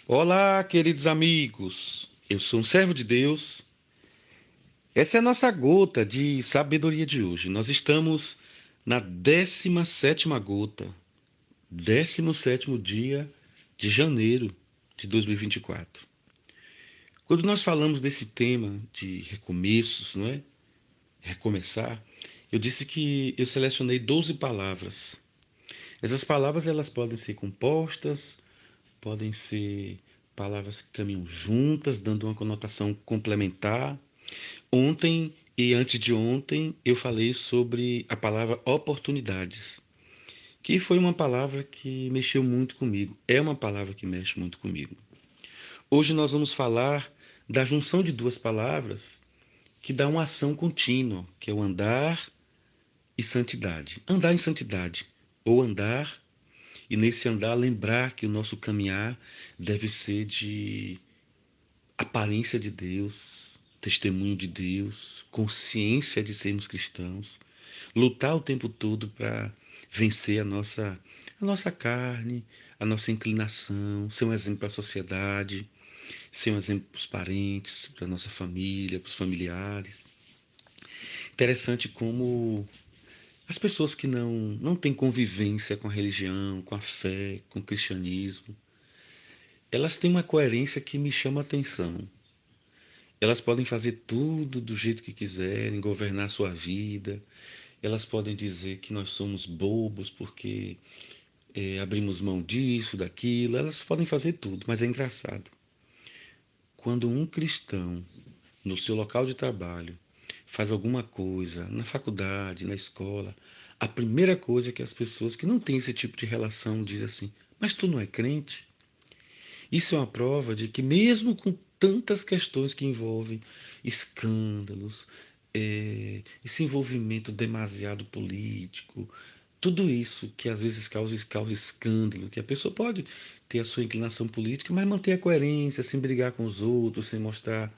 Olá, queridos amigos. Eu sou um servo de Deus. Essa é a nossa gota de sabedoria de hoje. Nós estamos na 17ª gota, 17º dia de janeiro de 2024. Quando nós falamos desse tema de recomeços, não é? Recomeçar, eu disse que eu selecionei 12 palavras. Essas palavras elas podem ser compostas, podem ser palavras que caminham juntas, dando uma conotação complementar. Ontem e antes de ontem eu falei sobre a palavra oportunidades, que foi uma palavra que mexeu muito comigo. É uma palavra que mexe muito comigo. Hoje nós vamos falar da junção de duas palavras que dá uma ação contínua, que é o andar e santidade. Andar em santidade, ou andar e nesse andar lembrar que o nosso caminhar deve ser de aparência de Deus, testemunho de Deus, consciência de sermos cristãos, lutar o tempo todo para vencer a nossa carne, a nossa inclinação, ser um exemplo para a sociedade, ser um exemplo para os parentes, para a nossa família, para os familiares. Interessante como as pessoas que não têm convivência com a religião, com a fé, com o cristianismo, elas têm uma coerência que me chama a atenção. Elas podem fazer tudo do jeito que quiserem, governar sua vida. Elas podem dizer que nós somos bobos porque abrimos mão disso, daquilo. Elas podem fazer tudo, mas é engraçado. Quando um cristão, no seu local de trabalho, faz alguma coisa, na faculdade, na escola, a primeira coisa que as pessoas que não têm esse tipo de relação dizem assim: mas tu não é crente? Isso é uma prova de que, mesmo com tantas questões que envolvem escândalos, esse envolvimento demasiado político, tudo isso que às vezes causa escândalo, que a pessoa pode ter a sua inclinação política, mas manter a coerência, sem brigar com os outros, sem mostrar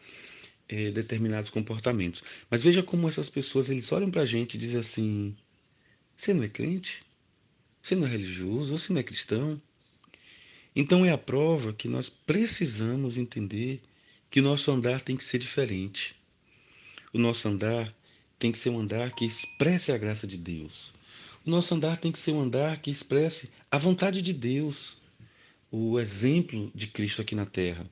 determinados comportamentos. Mas veja como essas pessoas eles olham para a gente e dizem assim: você não é crente? Você não é religioso? Você não é cristão? Então é a prova que nós precisamos entender que o nosso andar tem que ser diferente. O nosso andar tem que ser um andar que expresse a graça de Deus. O nosso andar tem que ser um andar que expresse a vontade de Deus, o exemplo de Cristo aqui na terra.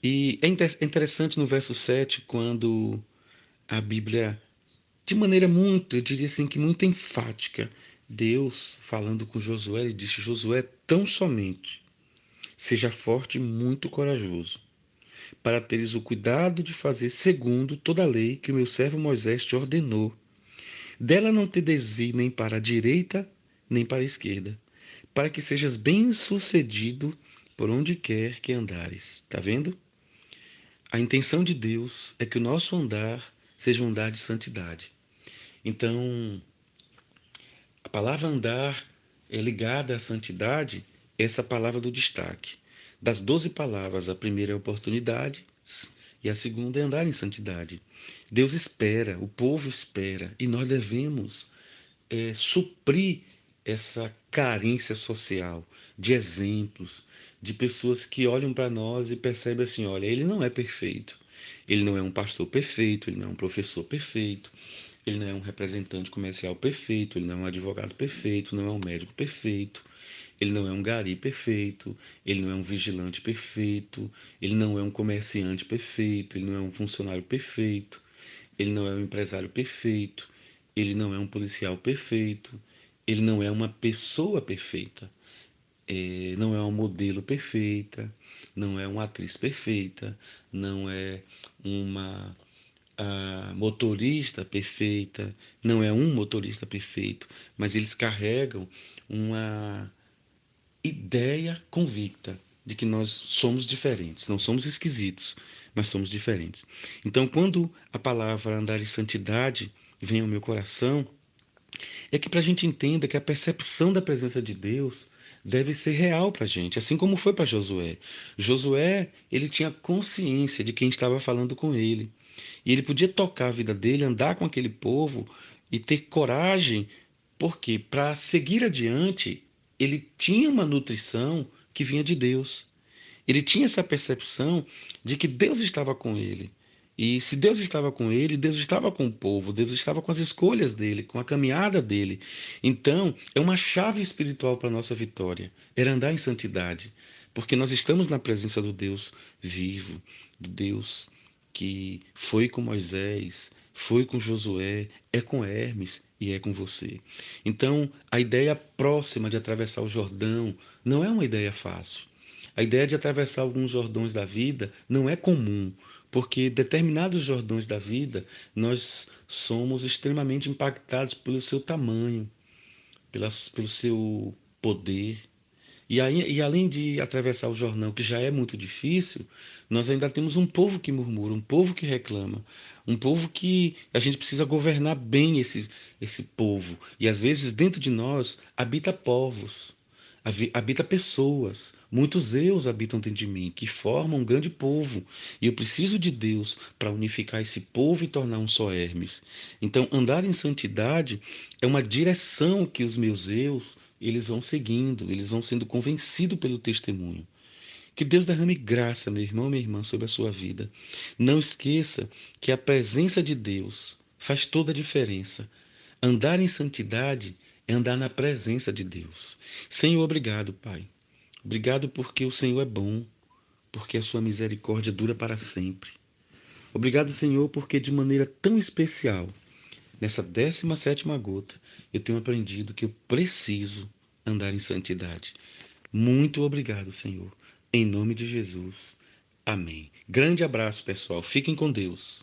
E é interessante no verso 7 quando a Bíblia, de maneira muito, eu diria assim, que muito enfática, Deus falando com Josué, ele disse: Josué, tão somente seja forte e muito corajoso, para teres o cuidado de fazer segundo toda a lei que o meu servo Moisés te ordenou. Dela não te desvie nem para a direita, nem para a esquerda, para que sejas bem-sucedido por onde quer que andares. Está vendo? A intenção de Deus é que o nosso andar seja um andar de santidade. Então, a palavra andar é ligada à santidade, essa palavra do destaque. Das 12 palavras, a primeira é oportunidade e a segunda é andar em santidade. Deus espera, o povo espera, e nós devemos suprir essa carência social de exemplos, de pessoas que olham para nós e percebem assim: olha, ele não é perfeito, ele não é um pastor perfeito, ele não é um professor perfeito, ele não é um representante comercial perfeito, ele não é um advogado perfeito, não é um médico perfeito, ele não é um gari perfeito, ele não é um vigilante perfeito, ele não é um comerciante perfeito, ele não é um funcionário perfeito, ele não é um empresário perfeito, ele não é um policial perfeito, ele não é uma pessoa perfeita, não é uma modelo perfeita, não é uma atriz perfeita, não é uma motorista perfeita, não é um motorista perfeito, mas eles carregam uma ideia convicta de que nós somos diferentes, não somos esquisitos, mas somos diferentes. Então, quando a palavra andar em santidade vem ao meu coração, é que para a gente entenda que a percepção da presença de Deus deve ser real para a gente, assim como foi para Josué. Josué, ele tinha consciência de quem estava falando com ele. E ele podia tocar a vida dele, andar com aquele povo e ter coragem, porque para seguir adiante, ele tinha uma nutrição que vinha de Deus. Ele tinha essa percepção de que Deus estava com ele. E se Deus estava com ele, Deus estava com o povo, Deus estava com as escolhas dele, com a caminhada dele. Então, é uma chave espiritual para a nossa vitória, era andar em santidade, porque nós estamos na presença do Deus vivo, do Deus que foi com Moisés, foi com Josué, é com Hermes e é com você. Então, a ideia próxima de atravessar o Jordão não é uma ideia fácil. A ideia de atravessar alguns Jordões da vida não é comum, porque determinados Jordões da vida nós somos extremamente impactados pelo seu tamanho, pelo seu poder. E além de atravessar o Jordão, que já é muito difícil, nós ainda temos um povo que murmura, um povo que reclama, um povo que a gente precisa governar bem esse povo. E às vezes dentro de nós habita povos, habita pessoas. Muitos eus habitam dentro de mim, que formam um grande povo. E eu preciso de Deus para unificar esse povo e tornar um só Hermes. Então, andar em santidade é uma direção que os meus eus eles vão seguindo, eles vão sendo convencidos pelo testemunho. Que Deus derrame graça, meu irmão, minha irmã, sobre a sua vida. Não esqueça que a presença de Deus faz toda a diferença. Andar em santidade é andar na presença de Deus. Senhor, obrigado, Pai. Obrigado porque o Senhor é bom, porque a sua misericórdia dura para sempre. Obrigado, Senhor, porque de maneira tão especial, nessa 17ª gota, eu tenho aprendido que eu preciso andar em santidade. Muito obrigado, Senhor. Em nome de Jesus. Amém. Grande abraço, pessoal. Fiquem com Deus.